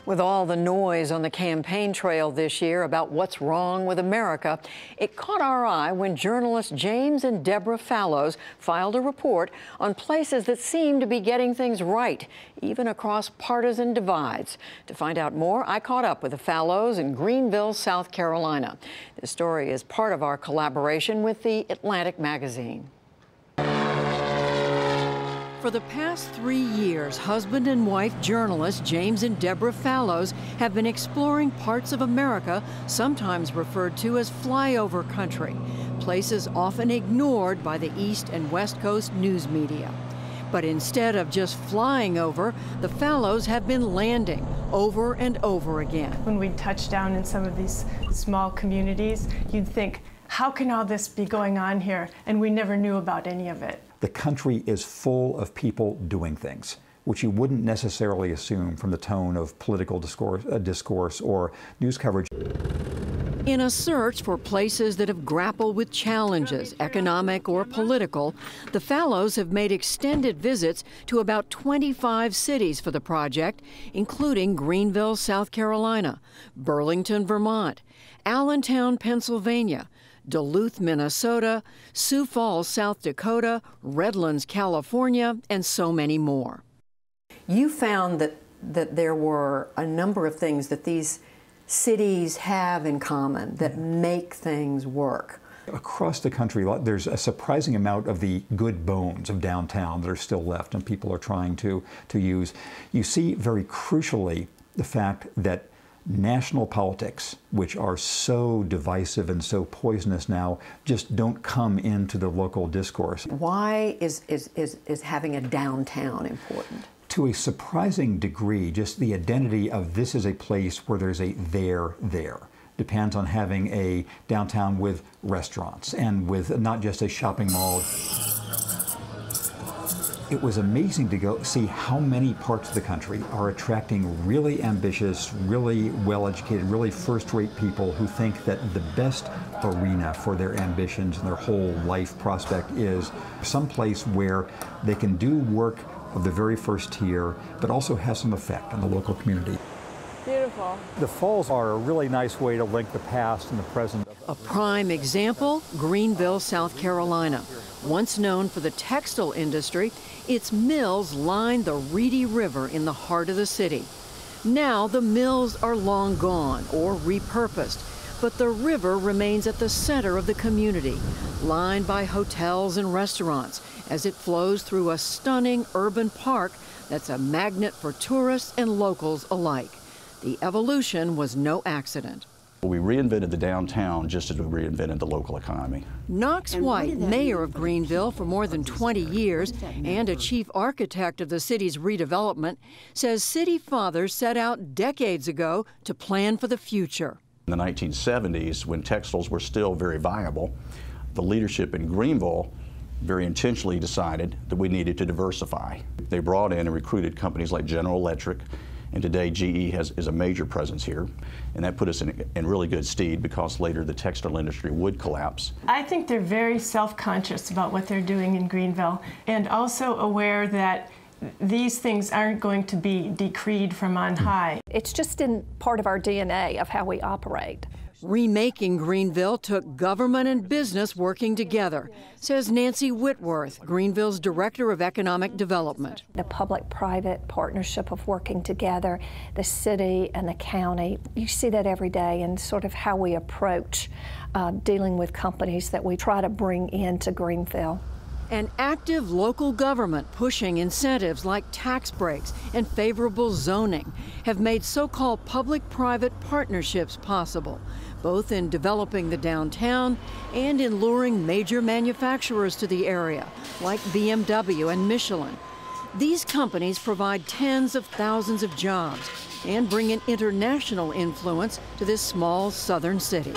With all the noise on the campaign trail this year about what's wrong with America, it caught our eye when journalists James and Deborah Fallows filed a report on places that seem to be getting things right, even across partisan divides. To find out more, I caught up with the Fallows in Greenville, South Carolina. This story is part of our collaboration with the Atlantic magazine. For the past 3 years, husband and wife journalists James and Deborah Fallows have been exploring parts of America sometimes referred to as flyover country, places often ignored by the East and West Coast news media. But instead of just flying over, the Fallows have been landing over and over again. When we touch down in some of these small communities, you'd think, how can all this be going on here? And we never knew about any of it. The country is full of people doing things, which you wouldn't necessarily assume from the tone of political discourse or news coverage. In a search for places that have grappled with challenges, economic or political, the Fallows have made extended visits to about 25 cities for the project, including Greenville, South Carolina, Burlington, Vermont, Allentown, Pennsylvania, Duluth, Minnesota, Sioux Falls, South Dakota, Redlands, California, and so many more. You found that there were a number of things that these cities have in common that make things work. Across the country, there's a surprising amount of the good bones of downtown that are still left and people are trying to use. You see very crucially the fact that national politics, which are so divisive and so poisonous now, just don't come into the local discourse. Why is having a downtown important? To a surprising degree, just the identity of this is a place where there's a there depends on having a downtown with restaurants and with not just a shopping mall. It was amazing to go see how many parts of the country are attracting really ambitious, really well-educated, really first-rate people who think that the best arena for their ambitions and their whole life prospect is someplace where they can do work of the very first tier, but also have some effect on the local community. Beautiful. The falls are a really nice way to link the past and the present. A prime example, Greenville, South Carolina. Once known for the textile industry, its mills line the Reedy River in the heart of the city. Now the mills are long gone or repurposed, but the river remains at the center of the community, lined by hotels and restaurants as it flows through a stunning urban park that's a magnet for tourists and locals alike. The evolution was no accident. We reinvented the downtown just as we reinvented the local economy. Knox White, mayor of Greenville for more than 20 years and a chief architect of the city's redevelopment, says city fathers set out decades ago to plan for the future. In the 1970s, when textiles were still very viable, the leadership in Greenville very intentionally decided that we needed to diversify. They brought in and recruited companies like General Electric, and today GE is a major presence here, and that put us in really good stead because later the textile industry would collapse. I think they're very self-conscious about what they're doing in Greenville and also aware that these things aren't going to be decreed from on high. It's just in part of our DNA of how we operate. Remaking Greenville took government and business working together, says Nancy Whitworth, Greenville's Director of Economic Development. The public-private partnership of working together, the city and the county, you see that every day in sort of how we approach dealing with companies that we try to bring into Greenville. An active local government pushing incentives like tax breaks and favorable zoning have made so-called public-private partnerships possible, both in developing the downtown and in luring major manufacturers to the area, like BMW and Michelin. These companies provide tens of thousands of jobs and bring an international influence to this small southern city.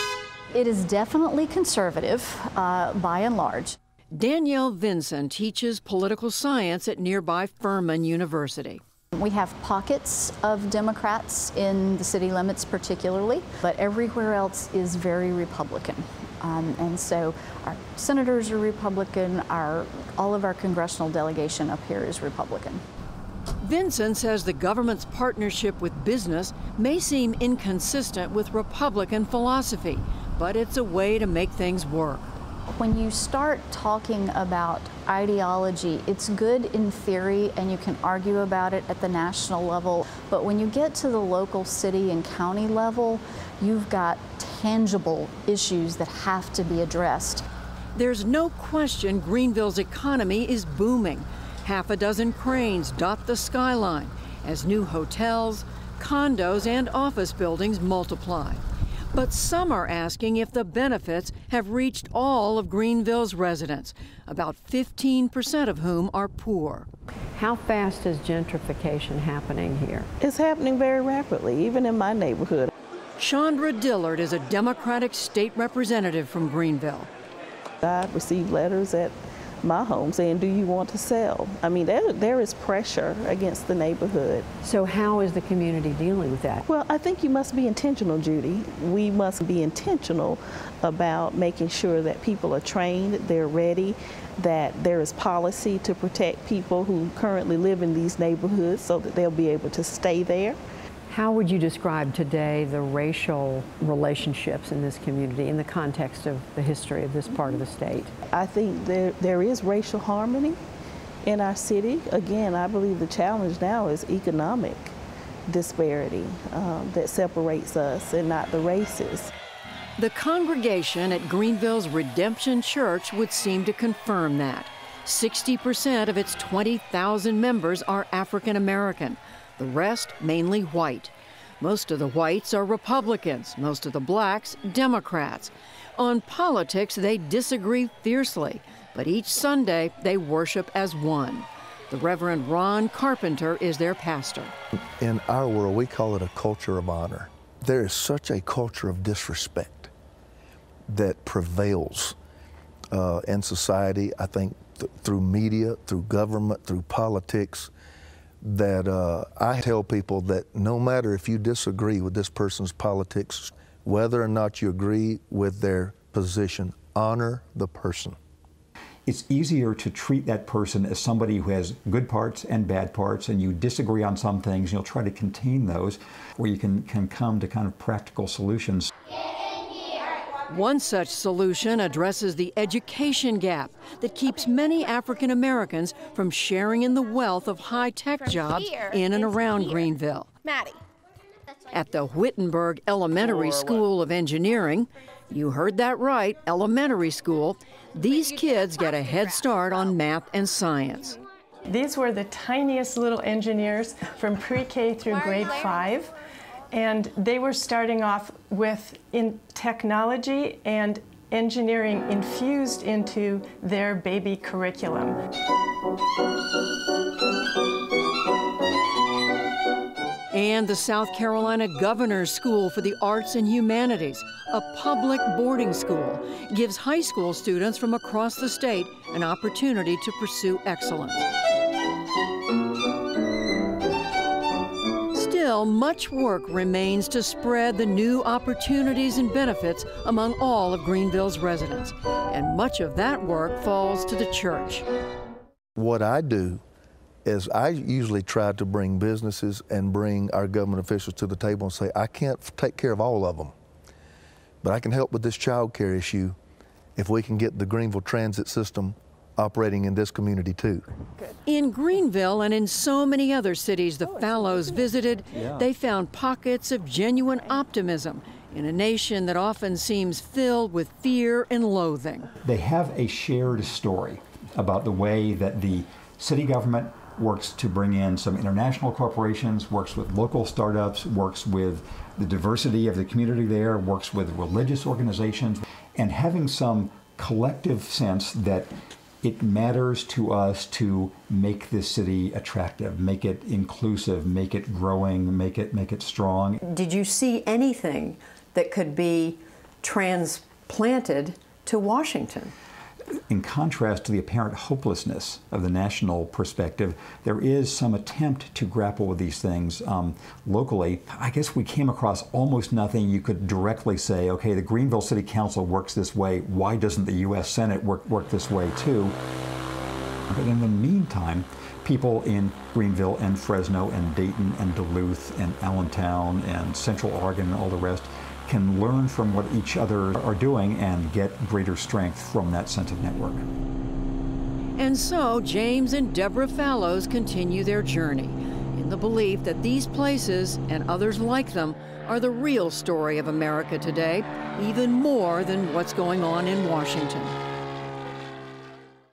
It is definitely conservative, by and large. Danielle Vinson teaches political science at nearby Furman University. We have pockets of Democrats in the city limits particularly, but everywhere else is very Republican. And so our senators are Republican, all of our congressional delegation up here is Republican. Vincent says the government's partnership with business may seem inconsistent with Republican philosophy, but it's a way to make things work. When you start talking about ideology, it's good in theory and you can argue about it at the national level, but when you get to the local city and county level, you've got tangible issues that have to be addressed. There's no question Greenville's economy is booming. Half a dozen cranes dot the skyline as new hotels, condos, and office buildings multiply. But some are asking if the benefits have reached all of Greenville's residents, about 15% of whom are poor. How fast is gentrification happening here? It's happening very rapidly, even in my neighborhood. Chandra Dillard is a Democratic state representative from Greenville. I received letters at my home saying, do you want to sell? I mean, there is pressure against the neighborhood. So how is the community dealing with that? Well, I think you must be intentional, Judy. We must be intentional about making sure that people are trained, they're ready, that there is policy to protect people who currently live in these neighborhoods so that they'll be able to stay there. How would you describe today the racial relationships in this community in the context of the history of this part of the state? I think there is racial harmony in our city. Again, I believe the challenge now is economic disparity that separates us and not the races. The congregation at Greenville's Redemption Church would seem to confirm that. 60% of its 20,000 members are African American. The rest mainly white. Most of the whites are Republicans, most of the blacks Democrats. On politics, they disagree fiercely, but each Sunday they worship as one. The Reverend Ron Carpenter is their pastor. In our world, we call it a culture of honor. There is such a culture of disrespect that prevails in society, I think, through media, through government, through politics, that I tell people that no matter if you disagree with this person's politics, whether or not you agree with their position, honor the person. It's easier to treat that person as somebody who has good parts and bad parts, and you disagree on some things, and you'll try to contain those, where you can come to kind of practical solutions. One such solution addresses the education gap that keeps many African Americans from sharing in the wealth of high-tech jobs in and around Greenville. Maddie. At the Wittenberg Elementary School of Engineering, you heard that right, elementary school, these kids get a head start on math and science. These were the tiniest little engineers from pre-K through grade 5. And they were starting off with technology and engineering infused into their baby curriculum. And the South Carolina Governor's School for the Arts and Humanities, a public boarding school, gives high school students from across the state an opportunity to pursue excellence. Still, much work remains to spread the new opportunities and benefits among all of Greenville's residents, and much of that work falls to the church. What I do is I usually try to bring businesses and bring our government officials to the table and say, I can't take care of all of them, but I can help with this child care issue if we can get the Greenville transit system operating in this community too. In Greenville and in so many other cities the Fallows visited, they found pockets of genuine optimism in a nation that often seems filled with fear and loathing. They have a shared story about the way that the city government works to bring in some international corporations, works with local startups, works with the diversity of the community there, works with religious organizations, and having some collective sense that it matters to us to make this city attractive, make it inclusive, make it growing, make it strong. Did you see anything that could be transplanted to Washington? In contrast to the apparent hopelessness of the national perspective, there is some attempt to grapple with these things locally. I guess we came across almost nothing you could directly say, okay, the Greenville City Council works this way, why doesn't the U.S. Senate work this way too? But in the meantime, people in Greenville and Fresno and Dayton and Duluth and Allentown and Central Oregon and all the rest can learn from what each other are doing and get greater strength from that sense of network. And so James and Deborah Fallows continue their journey in the belief that these places and others like them are the real story of America today, even more than what's going on in Washington.